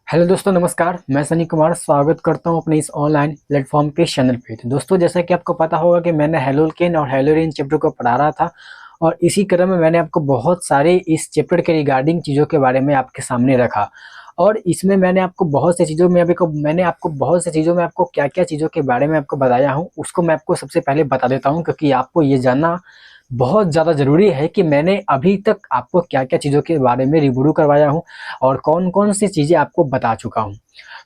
Hello दोस्तों, नमस्कार। मैं सनी कुमार स्वागत करता हूं अपने इस ऑनलाइन प्लेटफॉर्म के चैनल पे। तो दोस्तों, जैसा कि आपको पता होगा कि मैंने हेलोल्केन और हेलोरिन चैप्टर को पढ़ा रहा था और इसी क्रम में मैंने आपको बहुत सारे इस चैप्टर के रिगार्डिंग चीज़ों के बारे में आपके सामने रखा। और इसमें मैंने आपको बहुत सी चीज़ों में आपको क्या-क्या चीज़ों के बारे में आपको बताया हूँ, उसको मैं आपको सबसे पहले बता देता हूँ, क्योंकि आपको ये जानना बहुत ज़्यादा ज़रूरी है कि मैंने अभी तक आपको क्या-क्या चीज़ों के बारे में रिव्यू करवाया हूँ और कौन-कौन सी चीज़ें आपको बता चुका हूँ।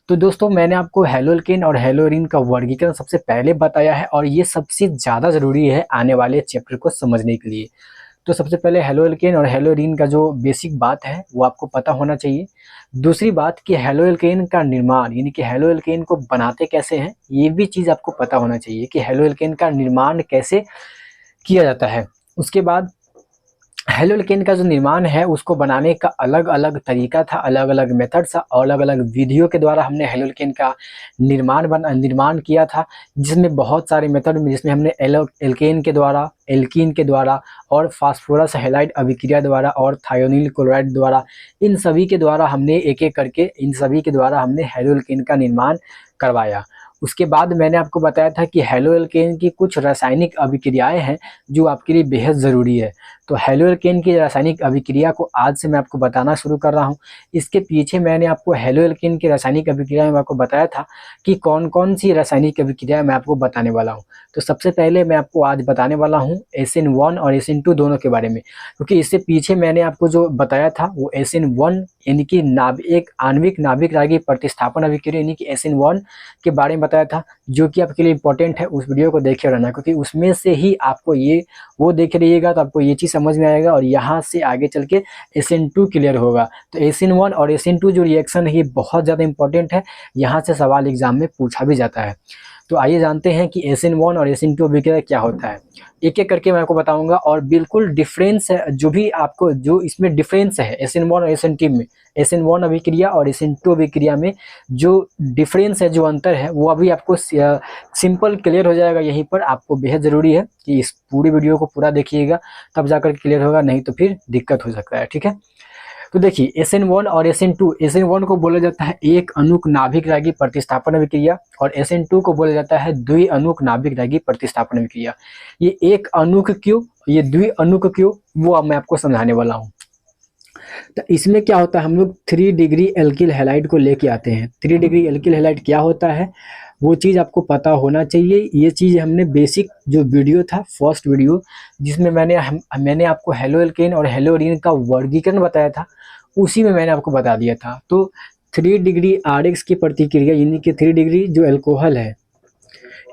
तो दोस्तों, मैंने आपको हेलोल्केन और हेलोरिन का वर्गीकरण सबसे पहले बताया है और ये सबसे ज़्यादा ज़रूरी है आने वाले चैप्टर को समझने के लिए। तो सबसे पहले हेलोल्केन और हेलोरिन का जो बेसिक बात है वो आपको पता होना चाहिए। दूसरी बात कि हेलोल्केन का निर्माण यानी कि हेलोल्केन को बनाते कैसे हैं, ये भी चीज़ आपको पता होना चाहिए कि हेलोल्केन का निर्माण कैसे किया जाता है। उसके बाद हेलोल्केन का जो निर्माण है उसको बनाने का अलग-अलग तरीका था, अलग-अलग मेथड था और अलग-अलग विधियों के द्वारा हमने हेलोल्केन का निर्माण किया था, जिसमें बहुत सारे मेथड में जिसमें हमने एल्केन के द्वारा, एल्कीन के द्वारा और फास्फोरस हैलाइड अभिक्रिया द्वारा और थायोनील क्लोराइड द्वारा, इन सभी के द्वारा हमने एक-एक करके इन सभी के द्वारा हमने हेलोल्केन का निर्माण करवाया। उसके बाद मैंने आपको बताया था कि हेलोल्केन की कुछ रासायनिक अभिक्रियाएँ हैं जो आपके लिए बेहद ज़रूरी है। तो हेलोल्केन की रासायनिक अभिक्रिया को आज से मैं आपको बताना शुरू कर रहा हूँ। इसके पीछे मैंने आपको हेलोल्केन की रासायनिक अभिक्रिया में आपको बताया था कि कौन-कौन सी रासायनिक अभिक्रिया मैं आपको बताने वाला हूँ। तो सबसे पहले मैं आपको आज बताने वाला हूँ SN1 और SN2 दोनों के बारे में, क्योंकि इससे पीछे मैंने आपको जो बताया था वो SN1 यानी कि एक आणविक नाभिक रागी प्रतिस्थापन अभिक्रिया यानी कि SN1 के बारे में बताया था, जो कि आपके लिए इम्पोर्टेंट है। उस वीडियो को देखे रहना, क्योंकि उसमें से ही आपको ये वो देख रहिएगा तो आपको ये चीज़ समझ में आएगा और यहाँ से आगे चल के SN2 क्लियर होगा। तो SN1 और SN2 जो रिएक्शन है ये बहुत ज़्यादा इंपॉर्टेंट है, यहाँ से सवाल एग्जाम में पूछा भी जाता है। तो आइए जानते हैं कि SN1 और SN2 अभिक्रिया क्या होता है। एक-एक करके मैं आपको बताऊँगा और बिल्कुल डिफरेंस है, जो भी आपको जो इसमें डिफरेंस है SN1 और SN2 में, SN1 अभिक्रिया और SN2 अभिक्रिया में जो डिफरेंस है, जो अंतर है, वो अभी आपको सिंपल क्लियर हो जाएगा यहीं पर। आपको बेहद ज़रूरी है कि इस पूरी वीडियो को पूरा देखिएगा, तब जाकर क्लियर होगा, नहीं तो फिर दिक्कत हो सकता है। ठीक है? तो देखिए, SN1 और SN2, SN1 को बोला जाता है एक अणुक नाभिक रागी प्रतिस्थापन अभिक्रिया और SN2 को बोला जाता है द्वि अणुक नाभिक रागी प्रतिस्थापन अभिक्रिया। ये एक अणुक क्यों, ये द्वि अणुक क्यों, वो अब मैं आपको समझाने वाला हूँ। तो इसमें क्या होता है, हम लोग 3 डिग्री एल्किल हैलाइड को लेके आते हैं। 3 डिग्री एल्किल हैलाइड क्या होता है, वो चीज़ आपको पता होना चाहिए। ये चीज़ हमने बेसिक जो वीडियो था, फर्स्ट वीडियो, जिसमें मैंने आपको हेलोल्केन और हेलोरिन का वर्गीकरण बताया था, उसी में मैंने आपको बता दिया था। तो 3 डिग्री आरएक्स की प्रतिक्रिया यानी कि 3 डिग्री जो अल्कोहल है,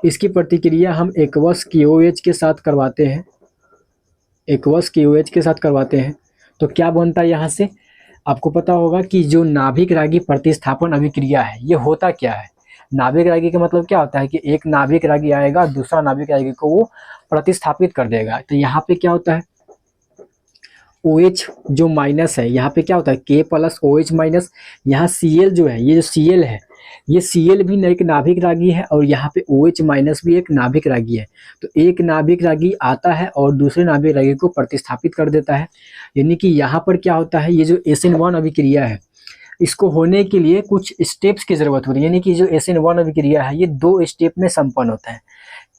इसकी प्रतिक्रिया हम एक्वस KOH के साथ करवाते हैं। एक्वस KOH के साथ करवाते हैं तो क्या बनता है यहाँ से, आपको पता होगा कि जो नाभिक रागी प्रतिस्थापन अभिक्रिया है ये होता क्या है। नाभिक रागी का मतलब क्या होता है कि एक नाभिक रागी आएगा, दूसरा नाभिक रागी को वो प्रतिस्थापित कर देगा। तो यहाँ पे क्या होता है, OH जो माइनस है, यहाँ पे क्या होता है K प्लस OH माइनस, यहाँ Cl जो है, ये जो Cl है, ये Cl भी एक नाभिक रागी है और यहाँ पे OH माइनस भी एक नाभिक रागी है। तो एक नाभिक रागी आता है और दूसरे नाभिक रागी को प्रतिस्थापित कर देता है। यानी कि यहाँ पर क्या होता है, ये जो SN1 अभिक्रिया है, इसको होने के लिए कुछ स्टेप्स की जरूरत होती है। यानी कि जो SN1 अभिक्रिया है ये 2 स्टेप में संपन्न होता है।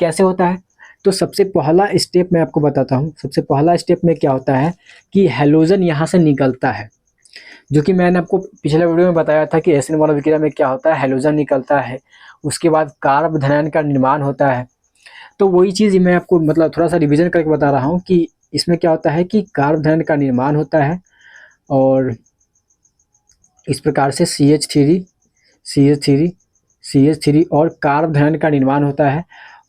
कैसे होता है, तो सबसे पहला स्टेप मैं आपको बताता हूँ। सबसे पहला स्टेप में क्या होता है कि हैलोजन यहाँ से निकलता है, जो कि मैंने आपको पिछले वीडियो में बताया था कि SN1 अभिक्रिया में क्या होता है, हैलोजन निकलता है। उसके बाद कार्बोधनायन का निर्माण होता है। तो वही चीज़ मैं आपको मतलब थोड़ा सा रिविजन करके बता रहा हूँ कि इसमें क्या होता है कि कार्बोधनायन का निर्माण होता है और इस प्रकार से CH3 और कार्बोधनायन का निर्माण होता है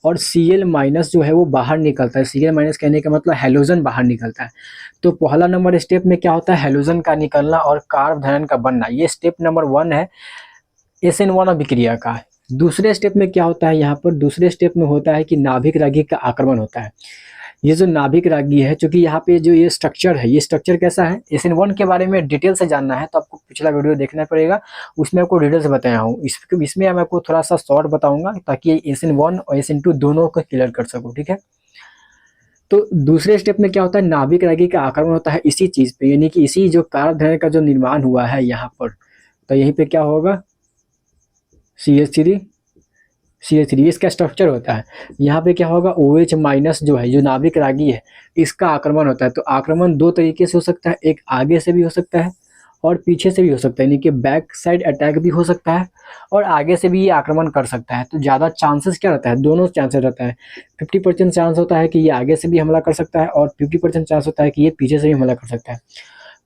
और Cl माइनस जो है वो बाहर निकलता है। Cl माइनस कहने का मतलब हैलोजन बाहर निकलता है। तो पहला नंबर स्टेप में क्या होता है, हैलोजन का निकलना और कार्बोधनायन का बनना, ये स्टेप नंबर 1 है SN1 अभिक्रिया का। दूसरे स्टेप में क्या होता है, यहाँ पर दूसरे स्टेप में होता है कि नाभिक रागी का आक्रमण होता है। ये जो नाभिक रागी है, चूंकि यहाँ पे जो ये स्ट्रक्चर है, ये स्ट्रक्चर कैसा है, SN1 के बारे में डिटेल से जानना है तो आपको पिछला वीडियो देखना पड़ेगा, उसमें आपको डिटेल से बताया हूँ। इसमें मैं आपको थोड़ा सा शॉर्ट बताऊंगा ताकि SN1 और SN2 दोनों को क्लियर कर सकूँ। ठीक है? तो दूसरे स्टेप में क्या होता है, नाभिक रागी का आक्रमण होता है इसी चीज़ पे, यानी कि इसी जो कार्बोधनायन का जो निर्माण हुआ है यहाँ पर, तो यहीं पे क्या होगा, CH3 इसका स्ट्रक्चर होता है। यहाँ पे क्या होगा, OH माइनस जो है, जो नाभिक रागी है, इसका आक्रमण होता है। तो आक्रमण दो तरीके से हो सकता है, एक आगे से भी हो सकता है और पीछे से भी हो सकता है, यानी कि बैक साइड अटैक भी हो सकता है और आगे से भी ये आक्रमण कर सकता है। तो ज़्यादा चांसेस क्या रहता है, दोनों चांसेस रहता है। 50% चांस होता है कि ये आगे से भी हमला कर सकता है और 50% चांस होता है कि ये पीछे से भी हमला कर सकता है।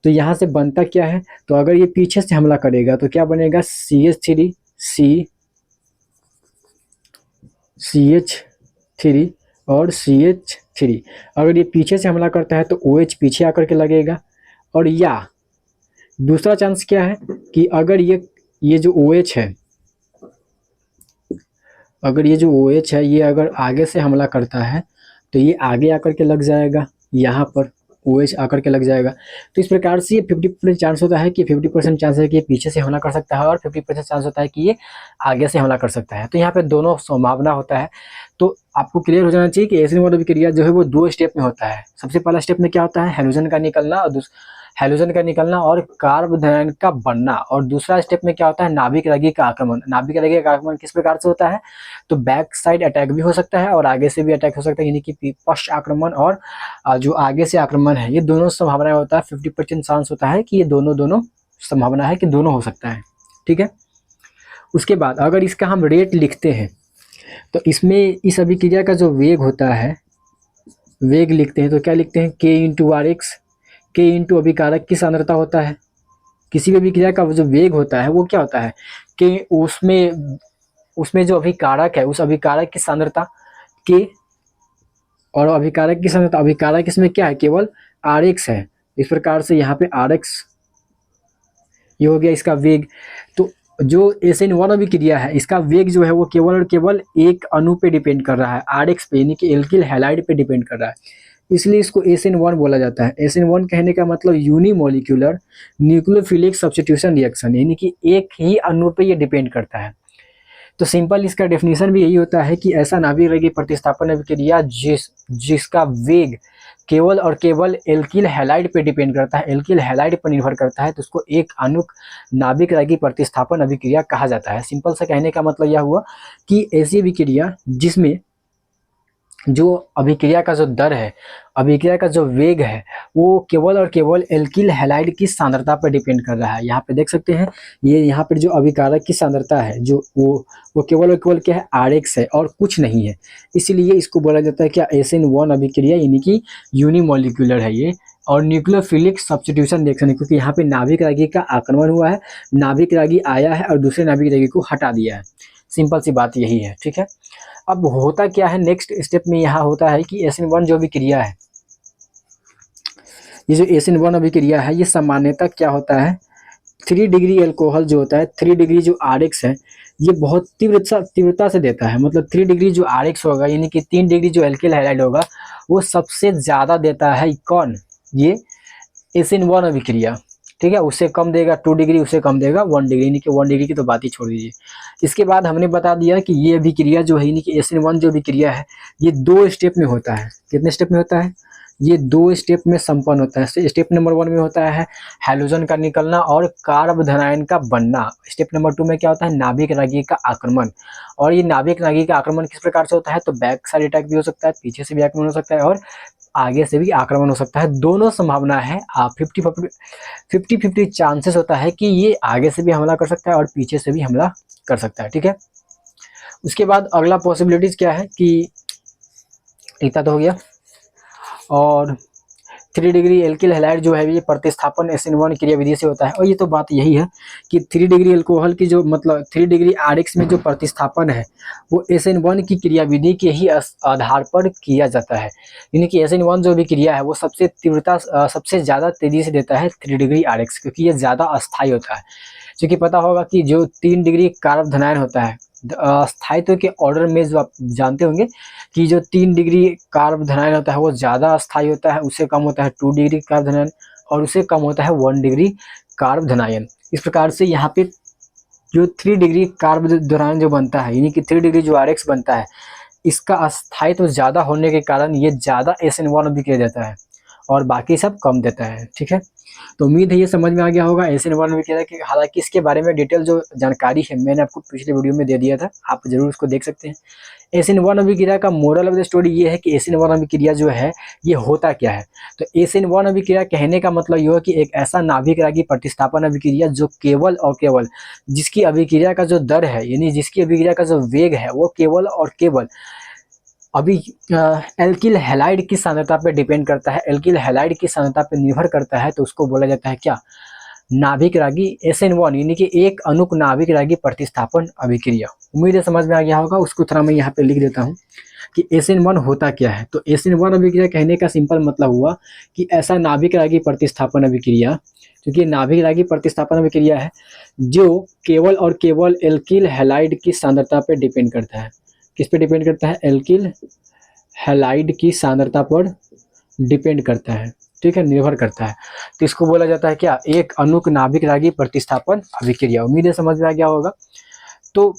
तो यहाँ से बनता क्या है, तो अगर ये पीछे से हमला करेगा तो क्या बनेगा, CH3 और CH3। अगर ये पीछे से हमला करता है तो OH पीछे आकर के लगेगा। और या दूसरा चांस क्या है कि अगर ये जो OH है, अगर ये जो OH है ये अगर आगे से हमला करता है तो ये आगे आकर के लग जाएगा, यहाँ पर OH आकर के लग जाएगा। तो इस प्रकार से ये 50% चांस होता है कि 50% चांस है कि ये पीछे से हमला कर सकता है और 50% चांस होता है कि ये आगे से हमला कर सकता है। तो यहाँ पे दोनों संभावना होता है। तो आपको क्लियर हो जाना चाहिए कि एसिड अभिक्रिया जो है वो 2 स्टेप में होता है। सबसे पहला स्टेप में क्या होता है, हैलोजन का निकलना और कार्बोधनायन का बनना। और दूसरा स्टेप में क्या होता है, नाभिक रागी का आक्रमण। नाभिक रागी का आक्रमण किस प्रकार से होता है, तो बैक साइड अटैक भी हो सकता है और आगे से भी अटैक हो सकता है, यानी कि पश्च आक्रमण और जो आगे से आक्रमण है, ये दोनों संभावना होता है। 50% चांस होता है कि ये दोनों संभावना है कि दोनों हो सकता है। ठीक है। उसके बाद अगर इसका हम रेट लिखते हैं तो इसमें इस अभिक्रिया का जो वेग होता है, वेग लिखते हैं तो क्या लिखते हैं, K/Rx। K इंटू अभिकारक की सांद्रता होता है। किसी भी अभिक्रिया का जो वेग होता है वो क्या होता है कि उसमें जो अभिकारक है उस अभिकारक की सांद्रता K, और अभिकारक इसमें क्या है, केवल Rx है। इस प्रकार से यहाँ पे Rx ये हो गया इसका वेग। तो जो SN1 अभिक्रिया है इसका वेग जो है वो केवल और केवल एक अणु पे डिपेंड कर रहा है, Rx पे, यानी कि एल्किल हैलाइड पे डिपेंड कर रहा है, इसलिए इसको SN1 बोला जाता है। SN1 कहने का मतलब यूनिमोलिक्यूलर न्यूक्लियोफिलिक सब्स्टिट्यूशन रिएक्शन, यानी कि एक ही अणु पे ये डिपेंड करता है। तो सिंपल इसका डेफिनेशन भी यही होता है कि ऐसा नाभिक रागी प्रतिस्थापन अभिक्रिया जिसका वेग केवल और केवल एल्किल हैलाइड पे डिपेंड करता है, एल्किल हैलाइड पर निर्भर करता है, तो उसको एक अणुक नाभिक रागी प्रतिस्थापन अभिक्रिया कहा जाता है। सिंपल से कहने का मतलब यह हुआ कि ऐसी अभिक्रिया जिसमें जो अभिक्रिया का जो दर है, अभिक्रिया का जो वेग है, वो केवल और केवल एल्किल हैलाइड की सांद्रता पर डिपेंड कर रहा है। यहाँ पे देख सकते हैं, ये यहाँ पर जो अभिकारक की सांद्रता है जो वो केवल और केवल क्या है, Rx है और कुछ नहीं है। इसीलिए इसको बोला जाता है क्या, SN1 अभिक्रिया, यानी कि यूनिमोलिक्यूलर है ये और न्यूक्लियोफिलिक सब्स्टिट्यूशन रिएक्शन है, क्योंकि यहाँ पे नाभिक रागी का आक्रमण हुआ है, नाभिक रागी आया है और दूसरे नाभिक रागी को हटा दिया है। सिंपल सी बात यही है। ठीक है। अब होता क्या है, नेक्स्ट स्टेप में यहाँ होता है कि SN1 जो अभिक्रिया है, ये जो SN1 अभिक्रिया है ये सामान्यतः क्या होता है, 3 डिग्री एल्कोहल जो होता है, 3 डिग्री जो Rx है ये बहुत तीव्रता से देता है। मतलब 3 डिग्री जो Rx होगा, यानी कि 3 डिग्री जो एल्किल हैलाइड होगा वो सबसे ज़्यादा देता है। कौन, ये SN1 अभिक्रिया। ठीक है। उससे कम देगा 2 डिग्री, उससे कम देगा 1 डिग्री, यानी कि 1 डिग्री की तो बात ही छोड़ दीजिए। इसके बाद हमने बता दिया कि ये अभिक्रिया जो है, यानी कि SN1 जो अभिक्रिया है ये 2 स्टेप में होता है। कितने स्टेप में होता है, ये 2 स्टेप में संपन्न होता है। स्टेप नंबर 1 में होता है हैलोजन का निकलना और कार्बोधनायन का बनना। स्टेप नंबर 2 में क्या होता है, नाभिक रागी का आक्रमण। और ये नाभिक रागी का आक्रमण किस प्रकार से होता है, तो बैक साइड अटैक भी हो सकता है, पीछे से भी आक्रमण हो सकता है और आगे से भी आक्रमण हो सकता है। दोनों संभावना है। 50-50 चांसेस होता है कि ये आगे से भी हमला कर सकता है और पीछे से भी हमला कर सकता है। ठीक है। उसके बाद अगला पॉसिबिलिटीज क्या है कि इतना तो हो गया। और 3 डिग्री एल्किल हैलाइड जो है ये प्रतिस्थापन SN1 क्रियाविधि से होता है। और ये तो बात यही है कि 3 डिग्री एल्कोहल की जो मतलब 3 डिग्री Rx में जो प्रतिस्थापन है वो SN1 की क्रियाविधि के ही आधार पर किया जाता है। यानी कि SN1 जो भी क्रिया है वो सबसे ज़्यादा तेज़ी से देता है 3 डिग्री Rx, क्योंकि ये ज़्यादा अस्थायी होता है। क्योंकि पता होगा कि जो 3 डिग्री कार्बोधनायन होता है, स्थायित्व के ऑर्डर में जो आप जानते होंगे कि जो 3 डिग्री कार्बोधनायन होता है वो ज़्यादा अस्थायी होता है, उससे कम होता है 2 डिग्री कार्बोधनायन और उससे कम होता है 1 डिग्री कार्बोधनायन। इस प्रकार से यहाँ पे जो 3 डिग्री कार्बोधनायन जो बनता है, यानी कि 3 डिग्री जो Rx बनता है, इसका अस्थायित्व ज़्यादा होने के कारण ये ज़्यादा SN1 अभिक्रिया देता है और बाकी सब कम देता है। ठीक है, तो उम्मीद है ये समझ में आ गया होगा SN1 अभिक्रिया की। हालांकि इसके बारे में डिटेल जो जानकारी है मैंने आपको पिछले वीडियो में दे दिया था, आप जरूर उसको देख सकते हैं। SN1 अभिक्रिया का मोरल ऑफ द स्टोरी ये है कि SN1 अभिक्रिया जो है ये होता क्या है। तो SN1 अभिक्रिया कहने का मतलब ये है कि एक ऐसा नाभिक रागी प्रतिस्थापन अभिक्रिया जो केवल और केवल जिसकी अभिक्रिया का जो दर है, यानी जिसकी अभिक्रिया का जो वेग है, वो केवल और केवल अभी एल्किल हैलाइड की सांद्रता पे डिपेंड करता है, एल्किल हैलाइड की सांद्रता पे निर्भर करता है। तो उसको बोला जाता है क्या, नाभिक रागी SN1, यानी कि एक अणुक नाभिक रागी प्रतिस्थापन अभिक्रिया। उम्मीद है समझ में आ गया होगा। उसको थोड़ा मैं यहाँ पे लिख देता हूँ कि SN1 होता क्या है। तो SN1 अभिक्रिया कहने का सिंपल मतलब हुआ कि ऐसा नाभिक रागी प्रतिस्थापन अभिक्रिया, क्योंकि नाभिक रागी प्रतिस्थापन अभिक्रिया है जो केवल और केवल एल्किल हैलाइड की सांद्रता पर डिपेंड करता है। किस पे डिपेंड करता है, एल्किल हैलाइड की सांद्रता पर डिपेंड करता है। ठीक है, निर्भर करता है। तो इसको बोला जाता है क्या, एक अणुक नाभिक रागी प्रतिस्थापन अभिक्रिया। उम्मीद है समझ में आ गया होगा। तो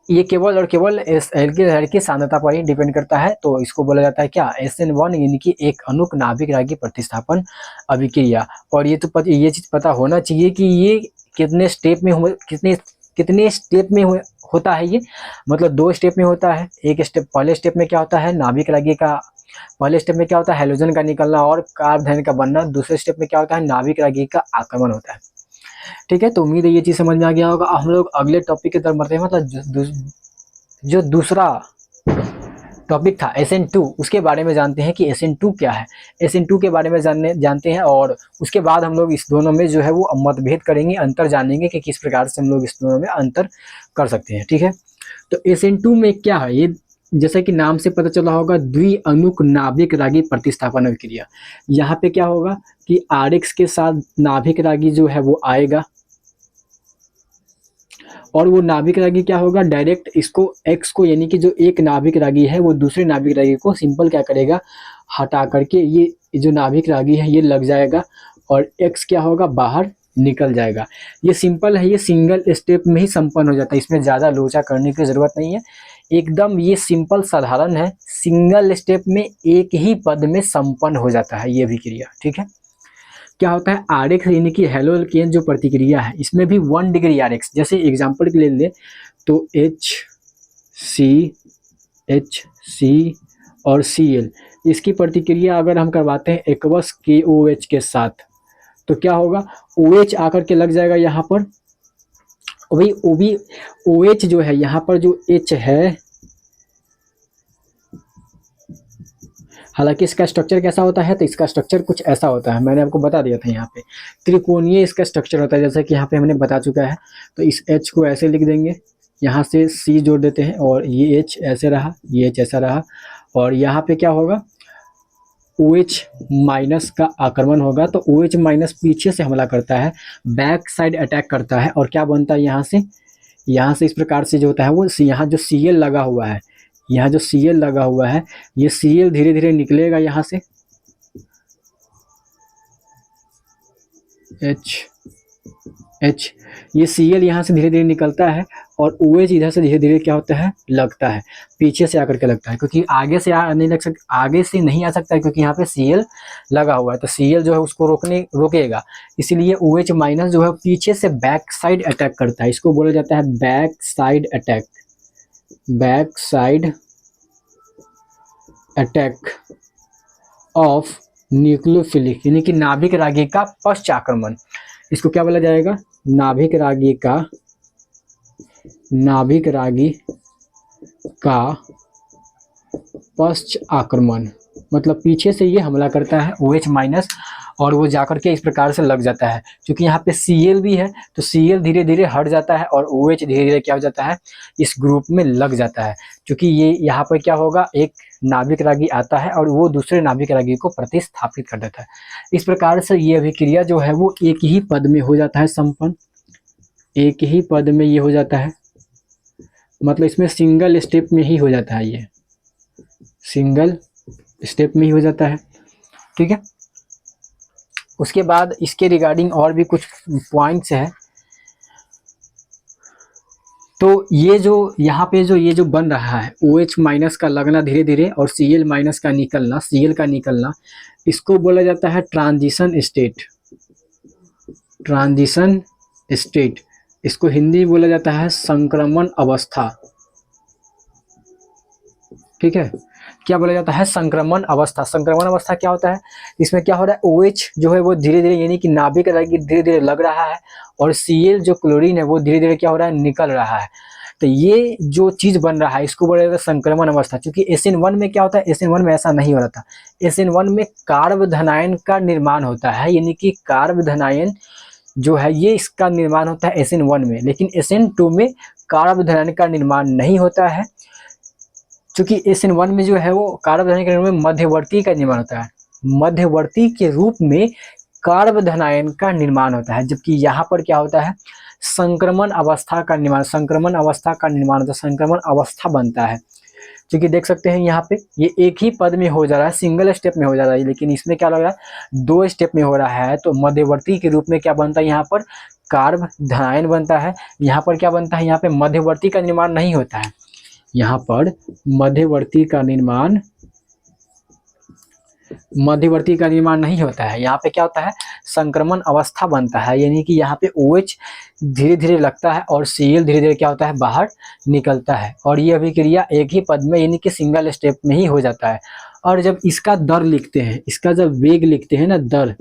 ये केवल और केवल एल्किल हैलाइड की सांद्रता पर ही डिपेंड करता है। तो इसको बोला जाता है क्या, SN1, यानी कि एक अणुक नाभिक रागी प्रतिस्थापन अभिक्रिया। और ये तो ये चीज पता होना चाहिए कि ये कितने स्टेप में कितने स्टेप में होता है। ये मतलब 2 स्टेप में होता है। एक स्टेप, पहले स्टेप में क्या होता है, नाभिक रागी का पहले स्टेप में क्या होता है, हैलोजन का निकलना और कार्बन का बनना। दूसरे स्टेप में क्या होता है, नाभिक रागी का आक्रमण होता है। ठीक है, तो उम्मीद है ये चीज समझ में आ गया होगा। हम लोग अगले टॉपिक की तरफ बढ़ते हैं। मतलब जो दूसरा टॉपिक था SN2, उसके बारे में जानते हैं कि SN2 क्या है। SN2 के बारे में जानते हैं और उसके बाद हम लोग इस दोनों में जो है वो मतभेद करेंगे, अंतर जानेंगे कि किस प्रकार से हम लोग इस दोनों में अंतर कर सकते हैं। ठीक है, तो SN2 में क्या है, ये जैसा कि नाम से पता चला होगा, द्विअणुक नाभिक रागी प्रतिस्थापन अभिक्रिया। यहाँ पे क्या होगा कि RX के साथ नाभिक रागी जो है वो आएगा और वो नाभिक रागी क्या होगा, डायरेक्ट इसको X को, यानी कि जो एक नाभिक रागी है वो दूसरे नाभिक रागी को सिंपल क्या करेगा, हटा करके ये जो नाभिक रागी है ये लग जाएगा और X क्या होगा, बाहर निकल जाएगा। ये सिंपल है, ये सिंगल स्टेप में ही संपन्न हो जाता है। इसमें ज़्यादा लोचा करने की ज़रूरत नहीं है, एकदम ये सिंपल साधारण है। सिंगल स्टेप में एक ही पद में संपन्न हो जाता है ये अभिक्रिया। ठीक है, क्या होता है, RX यानी कि हेलो एल्केन जो प्रतिक्रिया है इसमें भी 1 डिग्री RX, जैसे एग्जांपल के लिए ले तो HC और Cl, इसकी प्रतिक्रिया अगर हम करवाते हैं एक्वस KOH के साथ तो क्या होगा, OH आकर के लग जाएगा यहाँ पर। वही OH जो है यहाँ पर जो H है, हालांकि इसका स्ट्रक्चर कैसा होता है, तो इसका स्ट्रक्चर कुछ ऐसा होता है, मैंने आपको बता दिया था। यहाँ पे त्रिकोणीय इसका स्ट्रक्चर होता है, जैसा कि यहाँ पे हमने बता चुका है। तो इस H को ऐसे लिख देंगे, यहाँ से C जोड़ देते हैं और ये H ऐसे रहा, ये H ऐसा रहा और यहाँ पे क्या होगा, OH माइनस का आक्रमण होगा। तो OH माइनस पीछे से हमला करता है, बैक साइड अटैक करता है और क्या बनता है, यहाँ से इस प्रकार से जो होता है वो यहाँ जो Cl लगा हुआ है, यहाँ जो Cl लगा हुआ है, ये Cl धीरे धीरे निकलेगा यहाँ से, H ये Cl यहाँ से धीरे धीरे निकलता है और OH इधर से धीरे धीरे क्या होता है, लगता है, पीछे से आकर के लगता है, क्योंकि आगे से आगे से नहीं आ सकता है, क्योंकि यहाँ पे Cl लगा हुआ है। तो Cl जो है उसको रोकेगा, इसीलिए OH माइनस जो है पीछे से बैक साइड अटैक करता है। इसको बोला जाता है back side attack, back side attack of nucleophilic, यानी कि नाभिक रागी का पश्च आक्रमण। इसको क्या बोला जाएगा, नाभिक रागी का पश्च आक्रमण, मतलब पीछे से ये हमला करता है OH माइनस और वो जाकर के इस प्रकार से लग जाता है। क्योंकि यहाँ पे Cl भी है तो Cl धीरे धीरे हट जाता है और OH धीरे धीरे क्या हो जाता है, इस ग्रुप में लग जाता है। क्योंकि ये यहाँ पर क्या होगा, एक नाभिक रागी आता है और वो दूसरे नाभिक रागी को प्रतिस्थापित कर देता है। इस प्रकार से ये अभिक्रिया जो है वो एक ही पद में हो जाता है संपन्न, एक ही पद में ये हो जाता है, मतलब इसमें सिंगल स्टेप में ही हो जाता है, ये सिंगल स्टेप में ही हो जाता है। ठीक है, उसके बाद इसके रिगार्डिंग और भी कुछ पॉइंट्स है। तो ये जो यहाँ पे जो ये जो बन रहा है OH माइनस का लगना धीरे धीरे और Cl माइनस का निकलना, Cl का निकलना, इसको बोला जाता है ट्रांजिशन स्टेट। ट्रांजिशन स्टेट, इसको हिंदी में बोला जाता है संक्रमण अवस्था। ठीक है, क्या बोला जाता है? संक्रमण अवस्था। संक्रमण अवस्था क्या होता है? इसमें क्या हो रहा है, OH जो है वो धीरे धीरे यानी कि नाभिक धीरे धीरे लग रहा है और Cl जो क्लोरीन है वो धीरे धीरे क्या हो रहा है, निकल रहा है। तो ये जो चीज बन रहा है इसको बोला जाता है संक्रमण अवस्था। क्योंकि SN1 में क्या होता है, SN1 में ऐसा नहीं हो रहा था। SN1 में कार्बधनायन का निर्माण होता है, यानी कि कार्बधनायन जो है ये इसका निर्माण होता है SN1 में, लेकिन SN2 में कार्बधनायन का निर्माण नहीं होता है। क्योंकि SN1 में जो है वो कार्बधनायन के रूप में मध्यवर्ती का निर्माण होता है, मध्यवर्ती के रूप में कार्बधनायन का निर्माण होता है। जबकि यहाँ पर क्या होता है, संक्रमण अवस्था का निर्माण, संक्रमण अवस्था का निर्माण होता है, संक्रमण अवस्था बनता है। क्योंकि देख सकते हैं यहाँ पे ये एक ही पद में हो जा रहा है, सिंगल स्टेप में हो जा रहा है, लेकिन इसमें क्या लग रहा है, 2 स्टेप में हो रहा है। तो मध्यवर्ती के रूप में क्या बनता है, यहाँ पर कार्बधनायन बनता है। यहाँ पर क्या बनता है, यहाँ पे मध्यवर्ती का निर्माण नहीं होता है, यहाँ पर मध्यवर्ती का निर्माण नहीं होता है। यहाँ पे क्या होता है, संक्रमण अवस्था बनता है, यानी कि यहाँ पे OH धीरे धीरे लगता है और Cl धीरे धीरे क्या होता है, बाहर निकलता है। और ये अभिक्रिया एक ही पद में यानी कि सिंगल स्टेप में ही हो जाता है। और जब इसका दर लिखते हैं, इसका जब वेग लिखते हैं ना, दर,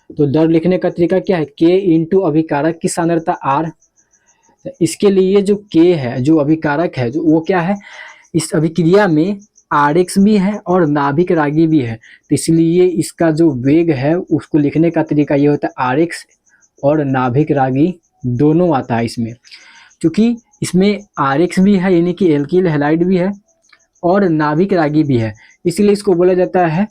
तो दर लिखने का तरीका क्या है, K इंटू अभिकारक की सांद्रता R। इसके लिए जो K है, जो अभिकारक है, जो वो क्या है, इस अभिक्रिया में Rx भी है और नाभिक रागी भी है। तो इसलिए इसका जो वेग है उसको लिखने का तरीका ये होता है, Rx और नाभिक रागी दोनों आता है इसमें। क्योंकि इसमें Rx भी है यानी कि एल्किल हैलाइड भी है और नाभिक रागी भी है, इसलिए इसको बोला जाता है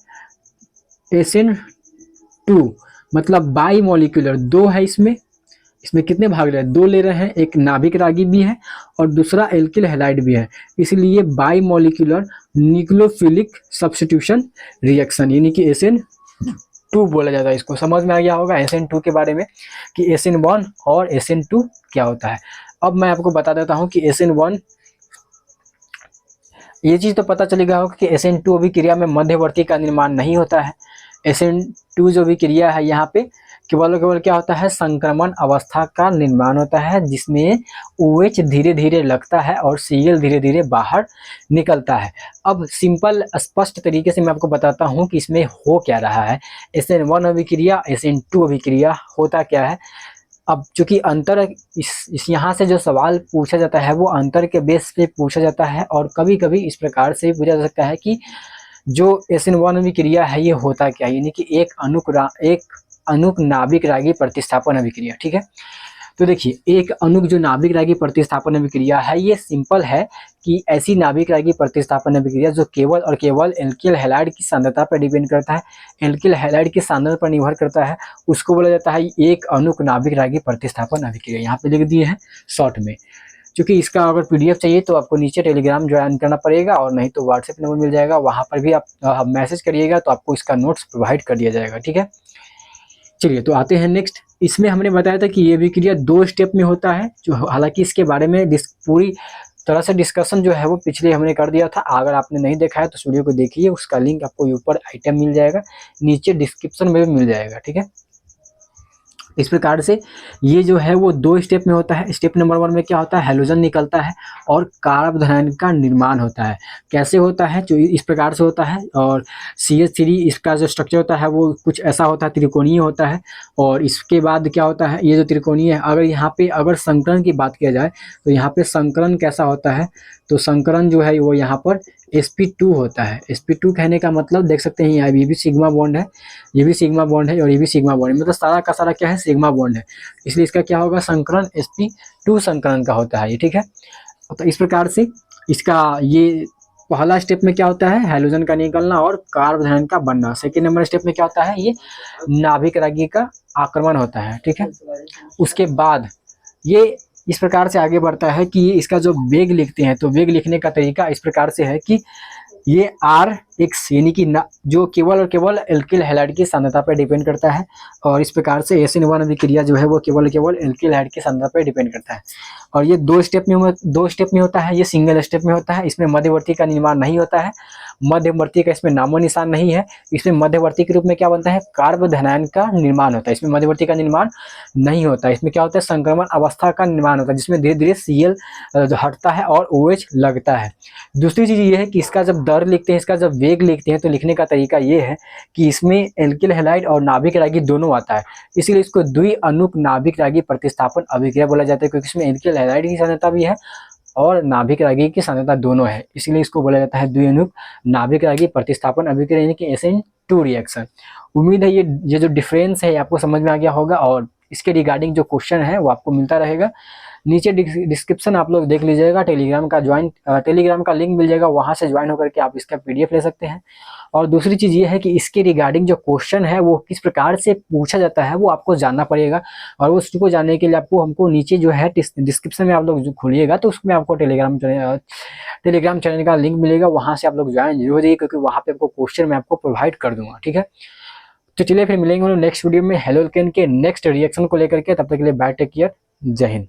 SN2, मतलब बाई मॉलिक्यूलर। 2 है इसमें कितने भाग ले रहे हैं, 2 ले रहे हैं, एक नाभिक रागी भी है और दूसरा एल्किल हैलाइड भी है। इसलिए by molecular nucleophilic substitution reaction यानी कि SN2 बोला जाता है। इसको समझ में आ गया होगा SN2 के बारे में कि SN1 और SN2 क्या होता है। अब मैं आपको बता देता हूँ कि SN1, ये चीज़ तो पता चलेगा होगा कि SN2 अभिक्रिया में मध्यवर्ती का निर्माण नहीं होता है। SN2 जो अभिक्रिया है यहाँ पे केवल क्या होता है, संक्रमण अवस्था का निर्माण होता है, जिसमें OH धीरे धीरे लगता है और Cl धीरे धीरे बाहर निकलता है। अब सिंपल स्पष्ट तरीके से मैं आपको बताता हूँ कि इसमें हो क्या रहा है। SN1 अभिक्रिया, SN2 अभिक्रिया होता क्या है। अब चूंकि अंतर इस यहाँ से जो सवाल पूछा जाता है वो अंतर के बेस पे पूछा जाता है, और कभी कभी इस प्रकार से पूछा जा सकता है कि जो SN1 अभिक्रिया है ये होता क्या है, यानी कि एक अणुक नाभिक रागी प्रतिस्थापन अभिक्रिया। ठीक है, तो देखिए एक अणुक जो नाभिक रागी प्रतिस्थापन अभिक्रिया है ये सिंपल है कि ऐसी नाभिक रागी प्रतिस्थापन अभिक्रिया जो केवल और केवल एल्किल हैलाइड की सांद्रता पर डिपेंड करता है, एल्किल हैलाइड की सांद्रता पर निर्भर करता है, उसको बोला जाता है एक अणुक नाभिक रागी प्रतिस्थापन अभिक्रिया। यहाँ पे लिख दिए हैं शॉर्ट में। क्योंकि इसका अगर PDF चाहिए तो आपको नीचे टेलीग्राम ज्वाइन करना पड़ेगा, और नहीं तो व्हाट्सएप नंबर मिल जाएगा, वहाँ पर भी आप मैसेज करिएगा तो आपको इसका नोट्स प्रोवाइड कर दिया जाएगा। ठीक है, चलिए तो आते हैं नेक्स्ट। इसमें हमने बताया था कि ये अभिक्रिया 2 स्टेप में होता है, जो हालांकि इसके बारे में पूरी तरह से डिस्कशन जो है वो पिछले हमने कर दिया था। अगर आपने नहीं देखा है तो वीडियो को देखिए, उसका लिंक आपको ऊपर आइटम मिल जाएगा, नीचे डिस्क्रिप्शन में भी मिल जाएगा। ठीक है, इस प्रकार से ये जो है वो 2 स्टेप में होता है। स्टेप नंबर 1 में क्या होता है, हैलोजन निकलता है और कार्बधनायन का निर्माण होता है। कैसे होता है, जो इस प्रकार से होता है। और CH3 इसका जो स्ट्रक्चर होता है वो कुछ ऐसा होता है, त्रिकोणीय होता है। और इसके बाद क्या होता है, ये जो त्रिकोणीय है, अगर यहाँ पे अगर संकरण की बात किया जाए तो यहाँ पे संकरण कैसा होता है, तो संकरण जो है वो यहाँ पर sp2 होता है। sp2 कहने का मतलब देख सकते हैं यहाँ ये भी सिग्मा बॉन्ड है, ये भी सिग्मा बॉन्ड है और ये भी सिग्मा बॉन्ड है, मतलब सारा का सारा क्या है, सिग्मा बॉन्ड है। इसलिए इसका क्या होगा, संकरण sp2 संकरण का होता है ये। ठीक है, तो इस प्रकार से इसका ये पहला स्टेप में क्या होता है, हैलोजन का निकलना और कार्बधनायन का बनना। सेकेंड नंबर स्टेप में क्या होता है, ये नाभिक रागी का आक्रमण होता है। ठीक है, उसके बाद ये इस प्रकार से आगे बढ़ता है कि इसका जो वेग लिखते हैं, तो वेग लिखने का तरीका इस प्रकार से है कि ये R एक श्रेणी की जो केवल और केवल एल्किल हैलाइड की सांद्रता पर डिपेंड करता है। और इस प्रकार से SN1 अभिक्रिया जो है वो केवल और केवल एल्किल हैलाइड की सांद्रता पर डिपेंड करता है। और ये दो स्टेप में होता है, ये सिंगल स्टेप में होता है। इसमें मध्यवर्ती का निर्माण नहीं होता है, मध्यवर्ती का इसमें नामो निशान नहीं है। इसमें मध्यवर्ती के रूप में क्या बनता है, कार्बोधनायन का निर्माण होता है। इसमें मध्यवर्ती का निर्माण नहीं होता है। इसमें क्या होता है, संक्रमण अवस्था का निर्माण होता है, जिसमें धीरे धीरे Cl हटता है और OH लगता है। दूसरी चीज ये है कि इसका जब दर लिखते हैं, इसका जब वेग लिखते हैं, तो लिखने का तरीका ये है कि इसमें एल्किल हैलाइड और नाभिक रागी दोनों आता है, इसीलिए इसको द्विअणुक नाभिक रागी प्रतिस्थापन अभिक्रिया बोला जाता है, क्योंकि इसमें एल्किल हैलाइड की सांद्रता भी है और नाभिक रागी की सांद्रता दोनों है, इसीलिए इसको बोला जाता है द्विअणुक नाभिक रागी प्रतिस्थापन अभिक्रिया, यानी कि SN2 रिएक्शन। उम्मीद है ये जो डिफरेंस है आपको समझ में आ गया होगा, और इसके रिगार्डिंग जो क्वेश्चन है वो आपको मिलता रहेगा। नीचे डिस्क्रिप्शन आप लोग देख लीजिएगा, टेलीग्राम का लिंक मिल जाएगा, वहां से ज्वाइन होकर के आप इसका PDF ले सकते हैं। और दूसरी चीज ये है कि इसके रिगार्डिंग जो क्वेश्चन है वो किस प्रकार से पूछा जाता है वो आपको जानना पड़ेगा, और उस चीज को जानने के लिए हमको नीचे जो है डिस्क्रिप्शन में आप लोग खोलिएगा तो उसमें आपको टेलीग्राम चैनल का लिंक मिलेगा, वहां से आप लोग ज्वाइन जरूर होइए, क्योंकि वहां पे आपको क्वेश्चन मैं आपको प्रोवाइड कर दूंगा। ठीक है, तो चलिए फिर मिलेंगे नेक्स्ट वीडियो में हेलोल्केन के नेक्स्ट रिएक्शन को लेकर के। तब तक के लिए बाय, टेक केयर, जय हिंद।